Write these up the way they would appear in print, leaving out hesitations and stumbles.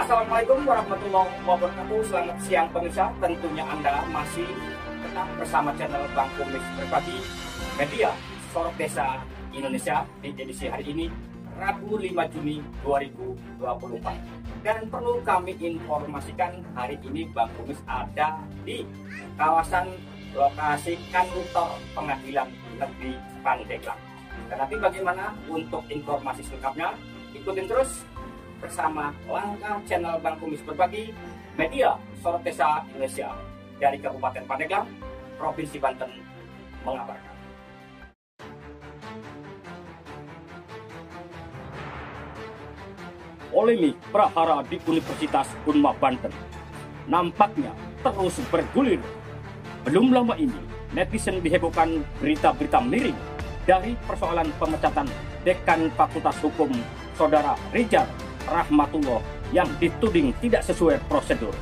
Assalamualaikum warahmatullahi wabarakatuh. Selamat siang pemirsa. Tentunya Anda masih tetap bersama channel Bang Kumis Berbagi Media Sorot Desa Indonesia di edisi hari ini, Rabu 5 Juni 2024. Dan perlu kami informasikan, hari ini Bang Kumis ada di kawasan lokasi kantor Pengadilan Negeri Pandeglang. Dan nanti bagaimana untuk informasi selengkapnya, ikutin terus bersama langkah channel Bang Kumis Berbagi Media Sorot Desa Indonesia dari Kabupaten Pandeglang, Provinsi Banten mengabarkan. Polemik prahara di Universitas Unma Banten nampaknya terus bergulir. Belum lama ini, netizen dihebohkan berita-berita miring dari persoalan pemecatan Dekan Fakultas Hukum Saudara Rijal Rahmatullah yang dituding tidak sesuai prosedur.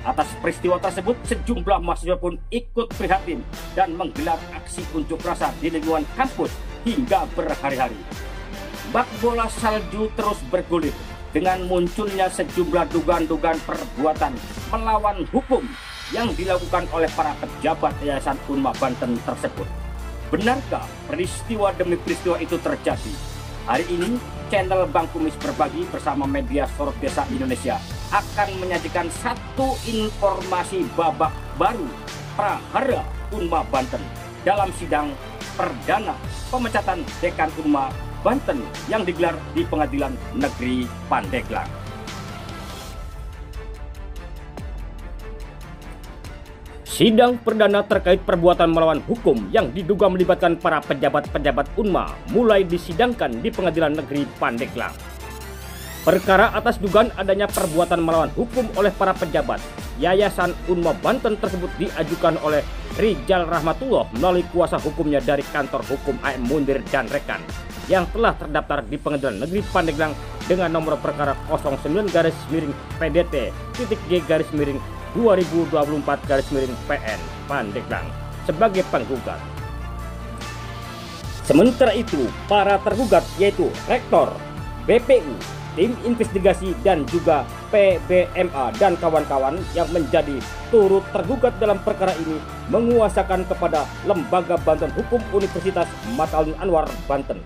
Atas peristiwa tersebut, sejumlah mahasiswa pun ikut prihatin dan menggelar aksi unjuk rasa di lingkungan kampus hingga berhari-hari. Bak bola salju terus bergulir dengan munculnya sejumlah dugaan-dugaan perbuatan melawan hukum yang dilakukan oleh para pejabat Yayasan Unma Banten tersebut. Benarkah peristiwa demi peristiwa itu terjadi? Hari ini, channel Bang Kumis Berbagi bersama Media Sorot Desa Indonesia akan menyajikan satu informasi babak baru prahara Unma Banten dalam sidang perdana pemecatan Dekan Unma Banten yang digelar di Pengadilan Negeri Pandeglang. Sidang perdana terkait perbuatan melawan hukum yang diduga melibatkan para pejabat-pejabat Unma mulai disidangkan di Pengadilan Negeri Pandeglang. Perkara atas dugaan adanya perbuatan melawan hukum oleh para pejabat Yayasan Unma Banten tersebut diajukan oleh Rijal Rahmatullah melalui kuasa hukumnya dari Kantor Hukum AM Mundir dan Rekan yang telah terdaftar di Pengadilan Negeri Pandeglang dengan nomor perkara 09-PDT-G-2024-PN Pandeglang sebagai penggugat. Sementara itu, para tergugat yaitu Rektor, BPU, tim investigasi dan juga PBMA dan kawan-kawan yang menjadi turut tergugat dalam perkara ini menguasakan kepada Lembaga Bantuan Hukum Universitas Mata Anwar Banten.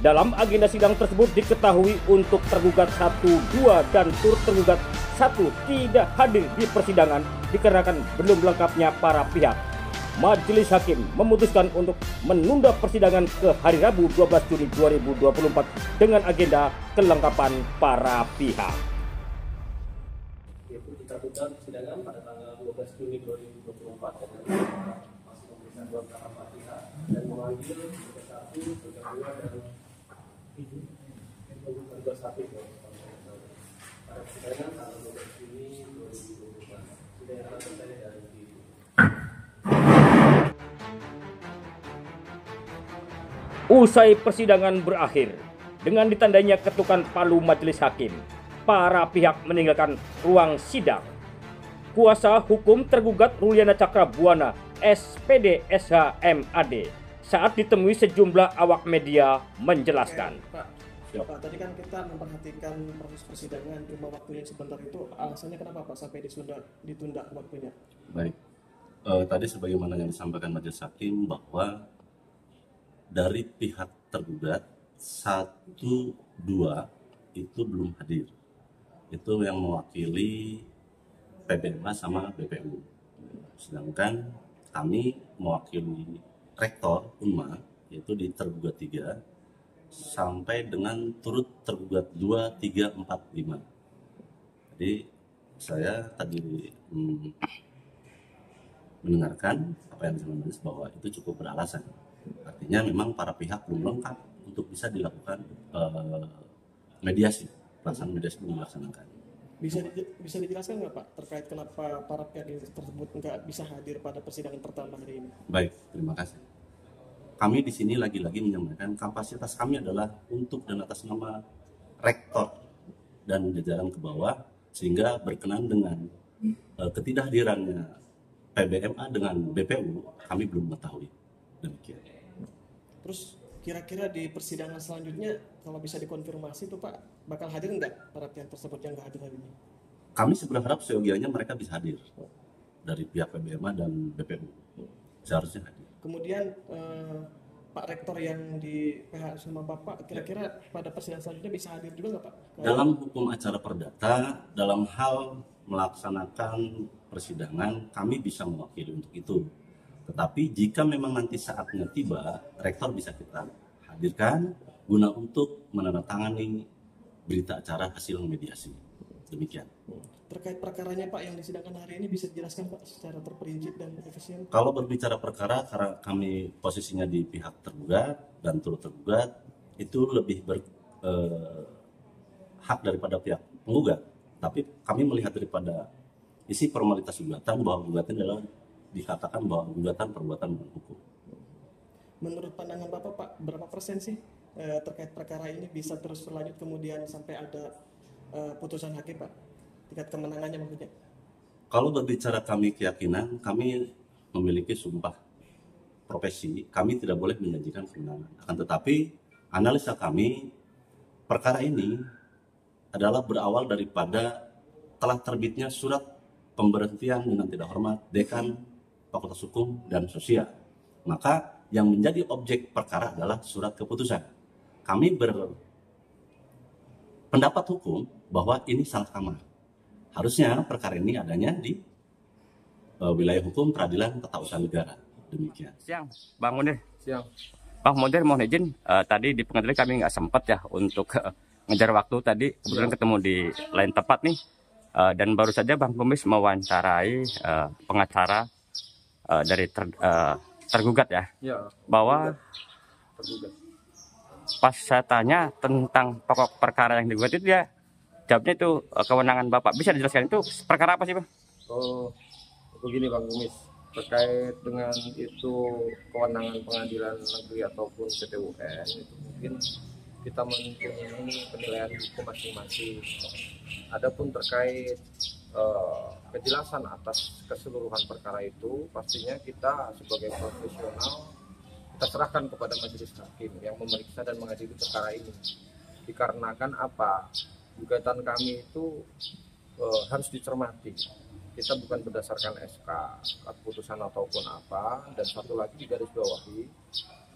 Dalam agenda sidang tersebut diketahui untuk tergugat 1, 2 dan turut tergugat 1 tidak hadir di persidangan dikarenakan belum lengkapnya para pihak. Majelis Hakim memutuskan untuk menunda persidangan ke hari Rabu 12 Juni 2024 dengan agenda kelengkapan para pihak. Kita buka persidangan pada tanggal 12 Juni 2024 masih pemeriksaan dua para pihak dan memanggil satu, kedua dan tergugat satu pada persidangan tanggal 12 Juni 2024 sudah yang selesai dari Usai persidangan berakhir dengan ditandainya ketukan palu majelis hakim, para pihak meninggalkan ruang sidang. Kuasa hukum tergugat Ruliana Cakrabuana, SPD SHMAD, saat ditemui sejumlah awak media menjelaskan. Pak, tadi kan kita memperhatikan proses persidangan, cuma waktunya sebentar itu, alasannya kenapa Pak sampai ditunda waktunya? Baik, tadi sebagaimana yang disampaikan majelis hakim bahwa dari pihak tergugat 1, 2 itu belum hadir. Itu yang mewakili PBMA sama BPU. Sedangkan kami mewakili Rektor Unma, yaitu di tergugat 3 sampai dengan turut tergugat 2, 3, 4, 5. Jadi saya tadi mendengarkan apa yang disampaikan bahwa itu cukup beralasan. Artinya memang para pihak belum lengkap untuk bisa dilakukan mediasi. Pelaksanaan mediasi belum dilaksanakan. Bisa dijelaskan nggak Pak terkait kenapa para pihak tersebut nggak bisa hadir pada persidangan pertama hari ini? Baik, terima kasih. Kami di sini lagi-lagi menyampaikan kapasitas kami adalah untuk dan atas nama rektor dan jajaran ke bawah, sehingga berkenan dengan ketidakhadirannya PBMA dengan BPU kami belum mengetahui. Demikian. Terus Kira-kira di persidangan selanjutnya kalau bisa dikonfirmasi tuh Pak, bakal hadir nggak para pihak tersebut yang nggak hadir hari ini? Kami sih berharap seyogianya mereka bisa hadir dari pihak PBMA dan BPU, seharusnya hadir. Kemudian Pak Rektor yang di PH sama Bapak, kira-kira pada persidangan selanjutnya bisa hadir juga nggak Pak? Dalam hukum acara perdata, dalam hal melaksanakan persidangan, kami bisa mewakili untuk itu. Tetapi jika memang nanti saatnya tiba, rektor bisa kita hadirkan guna untuk menandatangani berita acara hasil mediasi. Demikian. Terkait perkaranya Pak yang disidangkan hari ini bisa dijelaskan Pak secara terperinci dan efisien? Kalau berbicara perkara, karena kami posisinya di pihak tergugat dan turut tergugat, itu lebih hak daripada pihak penggugat. Tapi kami melihat daripada isi formalitas gugatan bahwa gugatan adalah dikatakan bahwa gugatan perbuatan melawan hukum. Menurut pandangan Bapak Pak, berapa persen sih terkait perkara ini bisa terus berlanjut kemudian sampai ada putusan hakim Pak? Tingkat kemenangannya maksudnya? Kalau berbicara kami keyakinan, kami memiliki sumpah profesi, kami tidak boleh menjanjikan kemenangan. Akan tetapi analisa kami, perkara ini adalah berawal daripada telah terbitnya surat pemberhentian dengan tidak hormat Dekan Fakultas Hukum dan Sosial. Maka yang menjadi objek perkara adalah surat keputusan. Kami berpendapat hukum bahwa ini salah kamar. Harusnya perkara ini adanya di wilayah hukum peradilan tata usaha negara. Demikian. Siang, Bang Munir. Siang. Bang Munir, mohon izin, tadi di pengadilan kami nggak sempat ya untuk ngejar waktu tadi. Kebetulan ketemu di lain tempat nih. Dan baru saja Bang Kumis mewawancarai pengacara dari tergugat ya. Ya. Bahwa Tergugat. pas saya tanya tentang pokok perkara yang digugat itu dia jawabnya itu kewenangan Bapak. Bisa dijelaskan itu perkara apa sih Bang? Oh, begini Bang Kumis. Terkait dengan itu kewenangan pengadilan negeri ataupun PT UN itu mungkin kita mempunyai penilaian hukum masing-masing. Adapun terkait kejelasan atas keseluruhan perkara itu, pastinya kita sebagai profesional kita serahkan kepada majelis hakim yang memeriksa dan mengadili perkara ini. Dikarenakan apa? Gugatan kami itu harus dicermati. Kita bukan berdasarkan SK, keputusan ataupun apa. Dan satu lagi digarisbawahi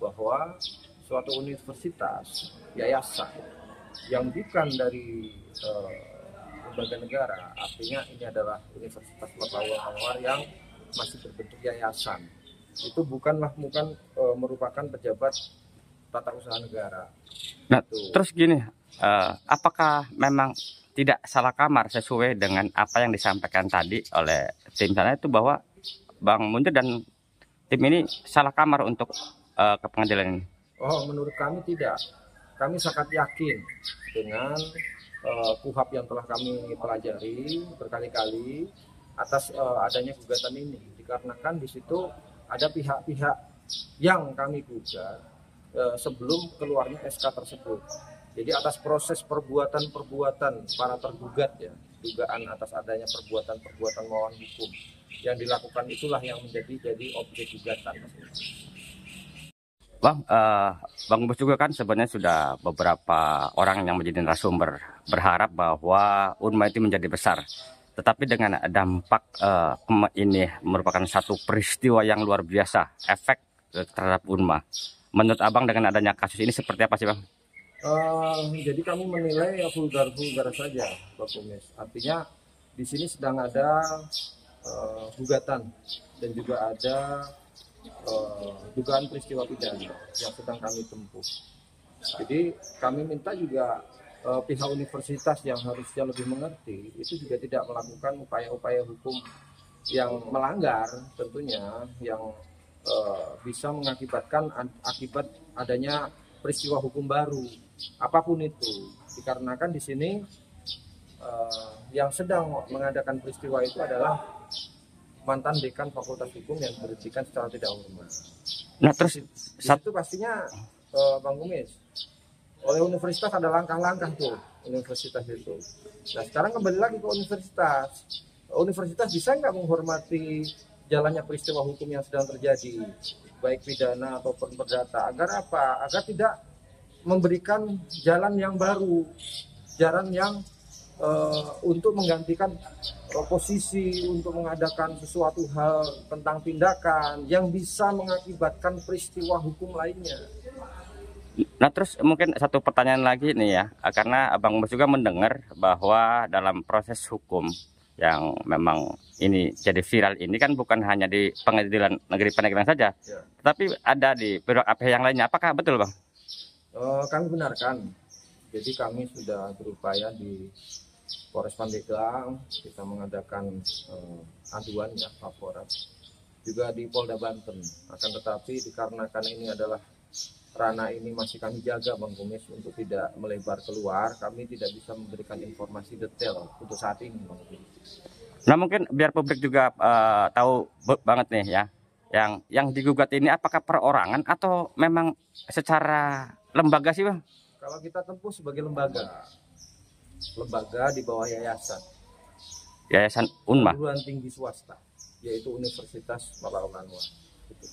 bahwa suatu universitas, yayasan yang bukan dari lembaga negara, artinya ini adalah universitas awal yang masih berbentuk yayasan. Itu bukan merupakan pejabat tata usaha negara. Nah, Itu. terus gini, apakah memang tidak salah kamar sesuai dengan apa yang disampaikan tadi oleh tim sana itu bahwa Bang Munir dan tim ini salah kamar untuk ke pengadilan ini? Oh, menurut kami tidak. Kami sangat yakin dengan KUHAP yang telah kami pelajari berkali-kali atas adanya gugatan ini. Dikarenakan di situ ada pihak-pihak yang kami gugat sebelum keluarnya SK tersebut. Jadi atas proses perbuatan-perbuatan para tergugat ya, dugaan atas adanya perbuatan-perbuatan melawan hukum yang dilakukan itulah yang menjadi objek gugatan. Bang, Bang Bos juga kan sebenarnya sudah beberapa orang yang menjadi narasumber berharap bahwa UNMA itu menjadi besar. Tetapi dengan dampak ini merupakan satu peristiwa yang luar biasa, efek terhadap UNMA. Menurut Abang dengan adanya kasus ini seperti apa sih Bang? Jadi kami menilai ya vulgar saja, Pak Kumis. Artinya di sini sedang ada gugatan dan juga ada dugaan peristiwa pidana yang sedang kami tempuh. Jadi kami minta juga pihak universitas yang harusnya lebih mengerti itu juga tidak melakukan upaya-upaya hukum yang melanggar tentunya yang bisa mengakibatkan akibat adanya peristiwa hukum baru apapun itu. Dikarenakan di sini yang sedang mengadakan peristiwa itu adalah mantan dekan Fakultas Hukum yang diberhentikan secara tidak hormat. Nah terus itu pastinya Bang Kumis, oleh universitas ada langkah-langkah tuh universitas itu. Nah sekarang kembali lagi ke universitas. Universitas bisa nggak menghormati jalannya peristiwa hukum yang sedang terjadi, baik pidana ataupun perdata. Agar apa? Agar tidak memberikan jalan yang baru, jalan yang untuk menggantikan posisi, untuk mengadakan sesuatu hal tentang tindakan yang bisa mengakibatkan peristiwa hukum lainnya. Nah, terus mungkin satu pertanyaan lagi nih ya, karena Abang Mus juga mendengar bahwa dalam proses hukum yang memang ini jadi viral ini kan bukan hanya di Pengadilan Negeri Pandeglang saja, Ya. tetapi ada di beberapa yang lainnya. Apakah betul, Bang? Kami benarkan. Jadi kami sudah berupaya di Polres Pandeglang, kita mengadakan aduan ya, laporan. Juga di Polda Banten. Akan tetapi dikarenakan ini adalah ranah ini masih kami jaga, Bang Kumis, untuk tidak melebar keluar, kami tidak bisa memberikan informasi detail untuk saat ini, Bang Kumis. Nah, mungkin biar publik juga tahu banget nih ya, yang digugat ini apakah perorangan atau memang secara lembaga sih, Bang? Kalau kita tempuh sebagai lembaga di bawah yayasan Yayasan Unma. perguruan tinggi swasta, yaitu Universitas Mapalong Anwar. Gitu.